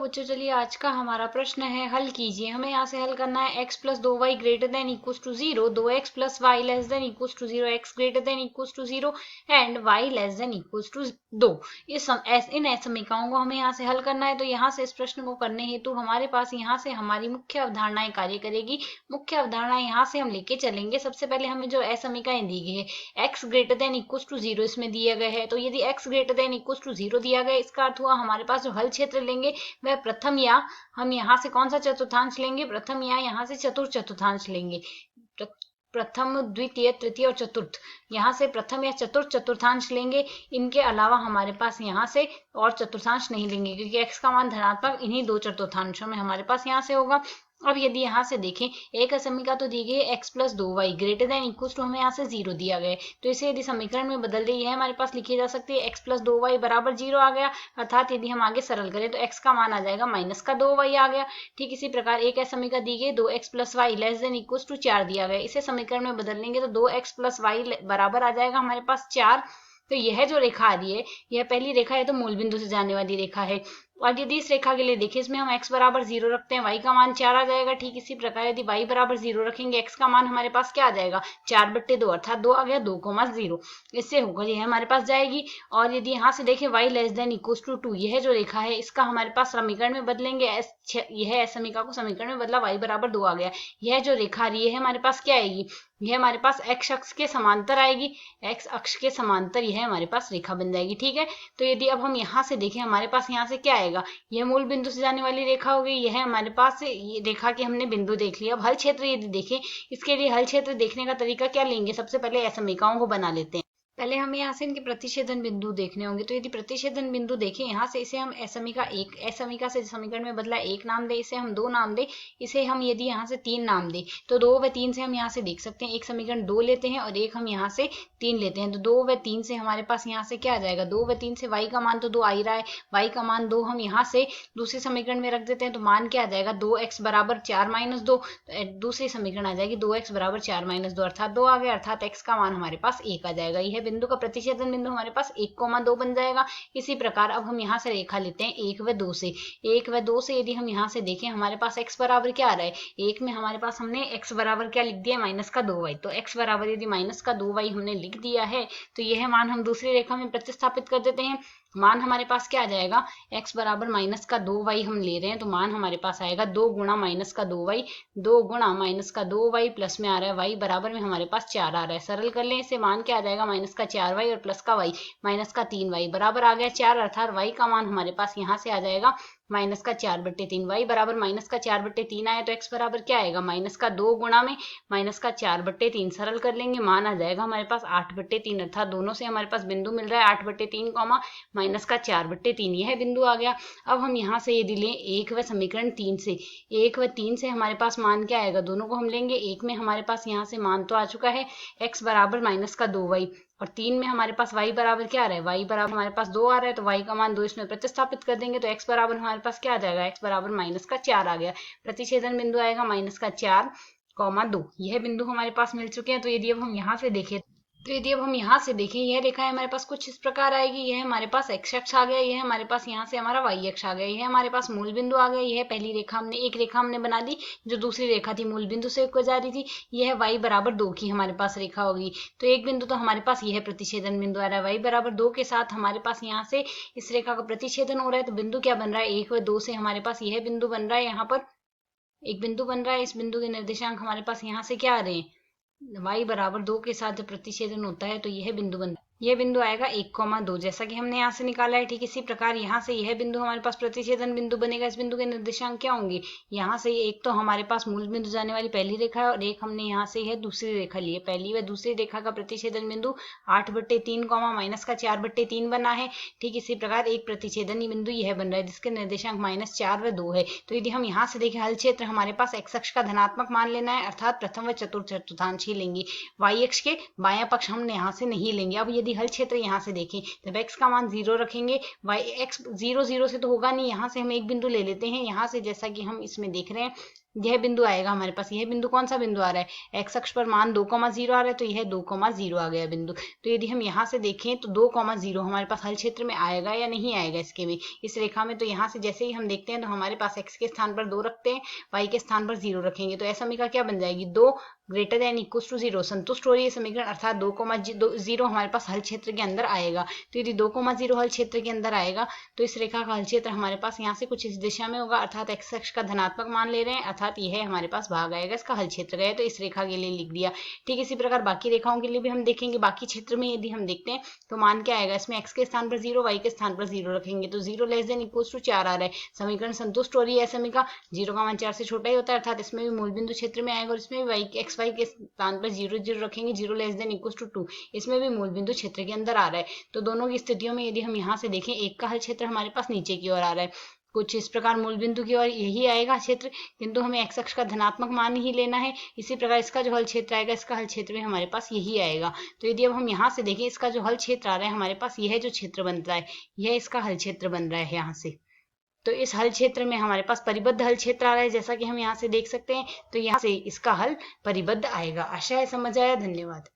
बच्चों, चलिए आज का हमारा प्रश्न है, हल कीजिए। हमें यहाँ से हल करना है x plus 2y greater than equal to 0, 2x plus y less than equal to 0, x greater than equal to 0 and y less than equal to 2। इन समीकरणों को हमें यहाँ से हल करना है। तो यहाँ से इस प्रश्न को करने हेतु हमारे पास यहाँ से हमारी मुख्य अवधारणाएं कार्य करेगी। मुख्य अवधारणा यहाँ से हम लेके चलेंगे। सबसे पहले हमें जो समीकरण दी गई है x greater than equal to 0 इसमें दिया गया है। तो यदि x greater than equal to 0 दिया गया, इसका अर्थ हुआ हमारे पास जो हल क्षेत्र लेंगे वह प्रथम, या हम यहाँ से कौन सा चतुर्थांश लेंगे, प्रथम या यहाँ से चतुर्थ चतुर्थांश लेंगे। प्रथम, द्वितीय, तृतीय और चतुर्थ, यहाँ से प्रथम या चतुर्थ चतुर्थांश लेंगे। इनके अलावा हमारे पास यहाँ से और चतुर्थांश नहीं लेंगे, क्योंकि x का मान धनात्मक इन्हीं दो चतुर्थांशों में हमारे पास यहाँ से होगा। अब यदि यहाँ से देखें, एक समीकरण तो दी गई है x plus 2y greater than equal to, हमें यहाँ से 0 दिया गया है। तो इसे यदि समीकरण में बदल दें, यह हमारे पास लिखी जा सकती है x प्लस 2y बराबर 0 आ गया। अर्थात यदि हम आगे सरल करें तो x का मान आ जाएगा माइनस का 2y आ गया। ठीक इसी प्रकार एक समीकरण दी गई 2x plus y less than equal to 4 दिया गया। इसे समीकरण में बदल लेंगे तो 2x प्लस वाई बराबर आ जाएगा हमारे पास 4। तो यह जो रेखा आ रही है, यह पहली रेखा है, तो मूल बिंदु से जाने वाली रेखा है। और यदि इस रेखा के लिए देखिए, इसमें हम x बराबर 0 रखते हैं, y का मान 4 आ जाएगा। ठीक इसी प्रकार यदि y बराबर 0 रखेंगे, x का मान हमारे पास क्या आ जाएगा, 4/2, अर्थात 2 आ गया, 2,0। इससे होकर यह हमारे पास जाएगी। और यदि यहाँ से देखें y less than equal to 2, यह जो रेखा है इसका हमारे पास समीकरण में बदलेंगे, यह समीकरण को समीकरण में बदला, y बराबर 2 आ गया। यह जो रेखा आ रही है हमारे पास क्या आएगी, यह हमारे पास x अक्ष के समांतर आएगी। x अक्ष के समांतर यह हमारे पास रेखा बन जाएगी। ठीक है, तो यदि अब हम यहाँ से देखें, हमारे पास यहाँ से क्या आएगा, यह मूल बिंदु से जाने वाली रेखा हो गई। यह हमारे पास ये रेखा के हमने बिंदु देख लिया। अब हल क्षेत्र यदि देखें, इसके लिए हल क्षेत्र देखने का तरीका क्या लेंगे, सबसे पहले समीकरणों को बना लेते हैं। पहले हमें यहाँ से इनके प्रतिच्छेदन बिंदु देखने होंगे। तो यदि प्रतिच्छेदन बिंदु देखें, यहाँ से इसे हम समीकरण से समीकरण में बदला 1 नाम दे, इसे हम 2 नाम दे, इसे हम यदि यहाँ से 3 नाम दे, तो 2 व 3 से हम यहाँ से देख सकते हैं, एक समीकरण 2 लेते हैं और एक हम यहाँ से 3 लेते हैं। तो 2 व 3 से हमारे पास यहाँ से क्या आ जाएगा, 2 व 3 से y का मान तो 2 आ ही रहा है, y का मान 2 हम यहाँ से दूसरे समीकरण में रख देते हैं, तो मान क्या आ जाएगा, 2x बराबर 4-2। दूसरी समीकरण आ जाएगी 2x बराबर 4-2, अर्थात 2 आ गया, अर्थात x का मान हमारे पास 1 आ जाएगा। यह बिंदु का प्रतिच्छेदन बिंदु हमारे पास 1,2 बन जाएगा। इसी प्रकार अब हम यहाँ से रेखा लेते हैं 1 व 2 से। 1 व 2 से यदि हम यहाँ से देखें, हमारे पास x बराबर क्या आ रहा है, 1 में हमारे पास हमने x बराबर क्या लिख दिया, माइनस का 2y। तो x बराबर यदि माइनस का 2y हमने लिख दिया है, तो यह मान हम दूसरी रेखा में प्रतिस्थापित कर देते हैं। मान हमारे पास क्या आ जाएगा, x बराबर माइनस का 2y हम ले रहे हैं, तो मान हमारे पास आएगा 2 गुणा माइनस का 2y, 2 गुणा माइनस का 2y, प्लस में आ रहा है y बराबर में हमारे पास 4 आ रहा है। सरल कर लें इसे, मान क्या आ जाएगा, माइनस का 4y और प्लस का y, माइनस का 3y बराबर आ गया 4, अर्थात y का मान हमारे पास यहाँ से आ जाएगा माइनस का 4/3। y बराबर माइनस का 4/3 आया, तो x बराबर क्या आएगा, माइनस का 2 गुणा में माइनस का 4/3। सरल कर लेंगे, मान आ जाएगा हमारे पास 8/3, अर्थात दोनों से हमारे पास बिंदु मिल रहा है 8/3 कॉमा माइनस का 4/3, यह बिंदु आ गया। अब हम यहाँ से यदि लें 1 व समीकरण 3 से, 1 व 3 से हमारे पास मान क्या आएगा, दोनों को हम लेंगे। 1 में हमारे पास यहाँ से मान तो आ चुका है x बराबर माइनस का 2y, और 3 में हमारे पास y बराबर क्या आ रहा है, y बराबर हमारे पास 2 आ रहा है, तो y का मान 2 इसमें प्रतिस्थापित कर देंगे, तो x बराबर हमारे पास क्या आ जाएगा, x बराबर माइनस का 4 आ गया। प्रतिच्छेदन बिंदु आएगा माइनस का 4,2। यह बिंदु हमारे पास मिल चुके हैं। तो यदि अब हम यहाँ से देखें, यह रेखा है हमारे पास कुछ इस प्रकार आएगी। यह हमारे पास x अक्ष आ गया, यह हमारे पास यहाँ से हमारा y अक्ष आ गया, यह हमारे पास मूल बिंदु आ गया। यह पहली रेखा एक रेखा हमने बना दी, जो दूसरी रेखा थी मूल बिंदु से होकर जा रही थी। यह y बराबर 2 की हमारे पास रेखा होगी। तो एक बिंदु तो हमारे पास यह प्रतिच्छेदन बिंदु आ रहा है, y बराबर 2 के साथ हमारे पास यहाँ से इस रेखा का प्रतिच्छेदन हो रहा है। तो बिंदु क्या बन रहा है, 1 व 2 से हमारे पास यह बिंदु बन रहा है, यहाँ पर एक बिंदु बन रहा है। इस बिंदु के निर्देशांक हमारे पास यहाँ से क्या आ रहे हैं, y बराबर 2 के साथ जब प्रतिच्छेदन होता है तो यह बिंदु बनता है। यह बिंदु आएगा 1,2, जैसा कि हमने यहाँ से निकाला है। ठीक इसी प्रकार यहाँ से यह बिंदु हमारे पास प्रतिच्छेदन बिंदु बनेगा। इस बिंदु के निर्देशांक क्या होंगे, यहाँ से एक तो हमारे पास मूल बिंदु जाने वाली पहली रेखा है, और एक हमने यहाँ से यह दूसरी रेखा ली है। पहली व दूसरी रेखा का प्रतिच्छेदन बिंदु 8/3 माइनस का 4/3 बना है। ठीक इसी प्रकार एक प्रतिच्छेदन बिंदु यह बन रहा है, जिसके निर्देशांक -4 व 2 है। तो यदि हम यहाँ से देखें, हल क्षेत्र हमारे पास x अक्ष का धनात्मक मान लेना है, अर्थात प्रथम व चतुर्थ चतुर्थांश ही लेंगे। y अक्ष के बायां पक्ष हमने यहाँ से नहीं लेंगे। अब यदि हल क्षेत्र यहाँ से देखें, जब x का मान 0 रखेंगे, x 0 0 से तो होगा नहीं, यहाँ से हम एक बिंदु ले लेते हैं। यहाँ से जैसा कि हम इसमें देख रहे हैं, यह बिंदु आएगा हमारे पास। यह बिंदु कौन सा बिंदु आ रहा है, एक्स अक्ष पर मान 2,0 आ रहा है, तो यह 2,0 आ गया बिंदु। तो यदि हम यहाँ से देखें तो 2,0 हमारे पास हल क्षेत्र में आएगा या नहीं आएगा इसके में, इस रेखा में। तो यहाँ से जैसे ही हम देखते हैं तो हमारे पास एक्स के स्थान पर 2 रखते हैं, वाई के स्थान पर 0 रखेंगे, तो ऐसा समीकरण क्या बन जाएगी, 2 ग्रेटर देन इक्वल टू 0 संतुष्ट हो रही है समीकरण, अर्थात 2,0 हमारे पास हल क्षेत्र के अंदर आएगा। तो यदि 2,0 हल क्षेत्र के अंदर आएगा तो इस रेखा का हल क्षेत्र हमारे पास यहाँ से कुछ इस दिशा में होगा, अर्थात एक्स अक्ष का धनात्मक मान ले रहे हैं, अर्थात यह हमारे पास भाग आएगा, इसका हल क्षेत्र गया। तो इस रेखा के लिए लिख दिया। ठीक इसी प्रकार बाकी रेखाओं के लिए भी हम देखेंगे। बाकी क्षेत्र में यदि हम देखते हैं तो मान क्या आएगा, इसमें एक्स के स्थान पर 0, वाई के स्थान पर 0 रखेंगे, तो 0 लेस देन इक्वल टू 4 आ रहा है, समीकरण संतुष्ट हो रही है समीकरण। 0 का मान 4 से छोटा ही होता है, अर्थात इसमें भी मूल बिंदु क्षेत्र में आएगा, और इसमें वाई एक्स वाई के स्थान पर 0 0 रखेंगे, 0 लेस देन इक्वल टू 2, इसमें भी मूल बिंदु क्षेत्र के अंदर आ रहा है। तो दोनों की स्थितियों में यदि हम यहाँ से देखें, एक का हल क्षेत्र हमारे पास नीचे की ओर आ रहा है, कुछ इस प्रकार मूल बिंदु की ओर यही आएगा क्षेत्र, किंतु हमें एक्स अक्ष का धनात्मक मान ही लेना है। इसी प्रकार इसका जो हल क्षेत्र आएगा, इसका हल क्षेत्र में हमारे पास यही आएगा। तो यदि अब हम यहाँ से देखें, इसका जो हल क्षेत्र आ रहा है हमारे पास, यह जो क्षेत्र बन रहा है, यह इसका हल क्षेत्र बन रहा है यहाँ से। तो इस हल क्षेत्र में हमारे पास परिबद्ध हल क्षेत्र आ रहा है, जैसा कि हम यहाँ से देख सकते हैं। तो यहाँ से इसका हल परिबद्ध आएगा। आशा है समझ आया। धन्यवाद।